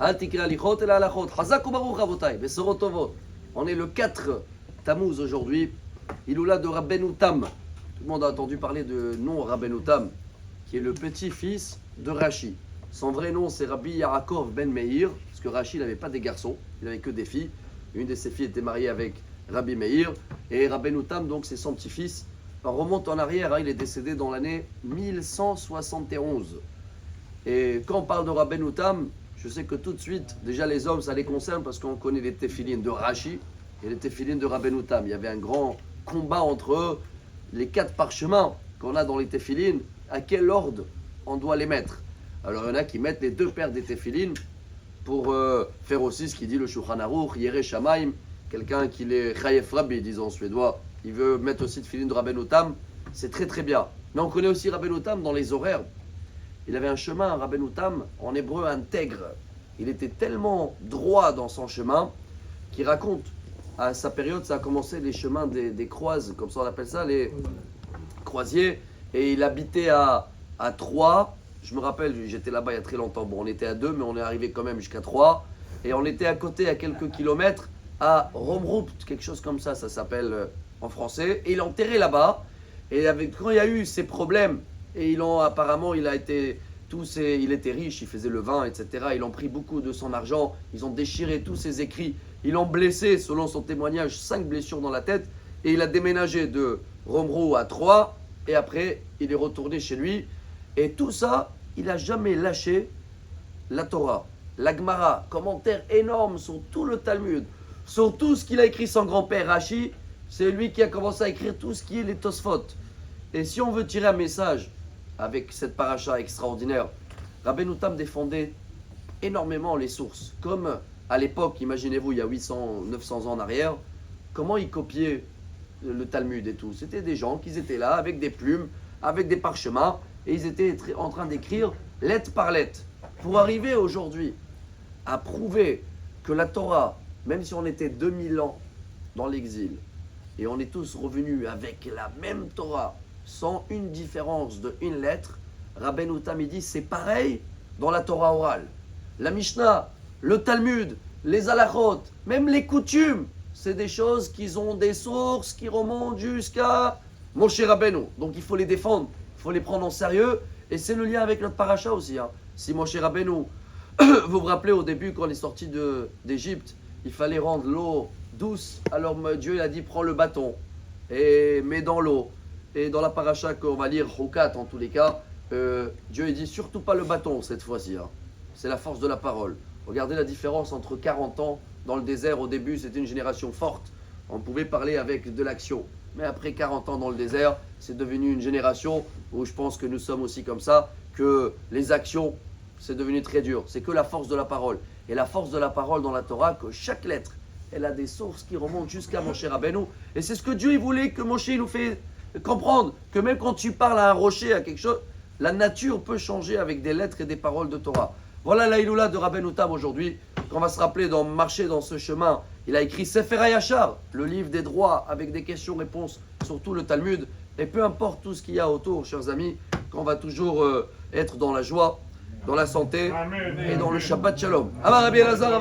On est le 4 Tammuz aujourd'hui. Iloula de Rabbeinu Tam. Tout le monde a entendu parler de nom Rabbeinu Tam, qui est le petit-fils de Rashi. Son vrai nom, c'est Rabbi Yaakov Ben Meir, parce que Rashi n'avait pas des garçons, il n'avait que des filles. Une de ses filles était mariée avec Rabbi Meir. Et Rabbeinu Tam, donc, c'est son petit-fils. On remonte en arrière, il est décédé dans l'année 1171. Et quand on parle de Rabbeinu Tam, je sais que tout de suite, déjà les hommes, ça les concerne parce qu'on connaît les téphilines de Rashi et les téphilines de Rabbeinu Tam. Il y avait un grand combat entre eux, les 4 parchemins qu'on a dans les téphilines, à quel ordre on doit les mettre. Alors il y en a qui mettent les 2 paires des téphilines pour faire aussi ce qu'il dit le Shulchan Aruch, Yere Shamaim, quelqu'un qui les Chayef Rabbi, disons en suédois, il veut mettre aussi téphilines de Rabbeinu Tam, c'est très très bien. Mais on connaît aussi Rabbeinu Tam dans les horaires. Il avait un chemin, Rabbeinu Tam, en hébreu intègre. Il était tellement droit dans son chemin qu'il raconte, à sa période, ça a commencé les chemins des croises, comme ça on appelle ça, les croisiers. Et il habitait à 3. Je me rappelle, j'étais là-bas il y a très longtemps. Bon, on était à 2, mais on est arrivé quand même jusqu'à 3. Et on était à côté, à quelques kilomètres, à Romrupt, quelque chose comme ça s'appelle en français. Et il est enterré là-bas. Et quand il y a eu ces problèmes, et apparemment, il était riche, il faisait le vin, etc. Ils ont pris beaucoup de son argent, ils ont déchiré tous ses écrits, ils l'ont blessé, selon son témoignage, 5 blessures dans la tête, et il a déménagé de Romrou à Troyes, et après, il est retourné chez lui. Et tout ça, il n'a jamais lâché la Torah, la Gemara, commentaire énorme sur tout le Talmud, sur tout ce qu'il a écrit son grand-père Rashi. C'est lui qui a commencé à écrire tout ce qui est les Tosfot. Et si on veut tirer un message avec cette paracha extraordinaire, Rabbeinu Tam défendait énormément les sources. Comme à l'époque, imaginez-vous, il y a 800, 900 ans en arrière, comment ils copiaient le Talmud et tout. C'était des gens qui étaient là avec des plumes, avec des parchemins, et ils étaient en train d'écrire lettre par lettre. Pour arriver aujourd'hui à prouver que la Torah, même si on était 2000 ans dans l'exil, et on est tous revenus avec la même Torah, sans une différence de une lettre, Rabbeinu Tam dit c'est pareil dans la Torah orale. La Mishnah, le Talmud, les halachot, même les coutumes, c'est des choses qui ont des sources qui remontent jusqu'à Moshe Rabbeinu. Donc il faut les défendre, il faut les prendre en sérieux, et c'est le lien avec notre paracha aussi. Si Moshe Rabbeinu, vous vous rappelez au début quand on est sorti d'Égypte, il fallait rendre l'eau douce, alors Dieu il a dit prends le bâton et mets dans l'eau. Et dans la paracha qu'on va lire, Hukat en tous les cas, Dieu il dit surtout pas le bâton cette fois-ci. C'est la force de la parole. Regardez la différence entre 40 ans dans le désert. Au début, c'était une génération forte. On pouvait parler avec de l'action. Mais après 40 ans dans le désert, c'est devenu une génération où je pense que nous sommes aussi comme ça, que les actions, c'est devenu très dur. C'est que la force de la parole. Et la force de la parole dans la Torah, que chaque lettre, elle a des sources qui remontent jusqu'à Moshe Rabbeinu. Et c'est ce que Dieu il voulait que Moshe nous fait comprendre, que même quand tu parles à un rocher, à quelque chose, la nature peut changer avec des lettres et des paroles de Torah. Voilà la Iloula de Rabbeinu Tam aujourd'hui, qu'on va se rappeler dans marcher dans ce chemin. Il a écrit Sefer HaYashar, le livre des droits, avec des questions-réponses sur tout le Talmud. Et peu importe tout ce qu'il y a autour, chers amis, qu'on va toujours être dans la joie, dans la santé et dans le Shabbat Shalom. Amar Rabbi Elazar,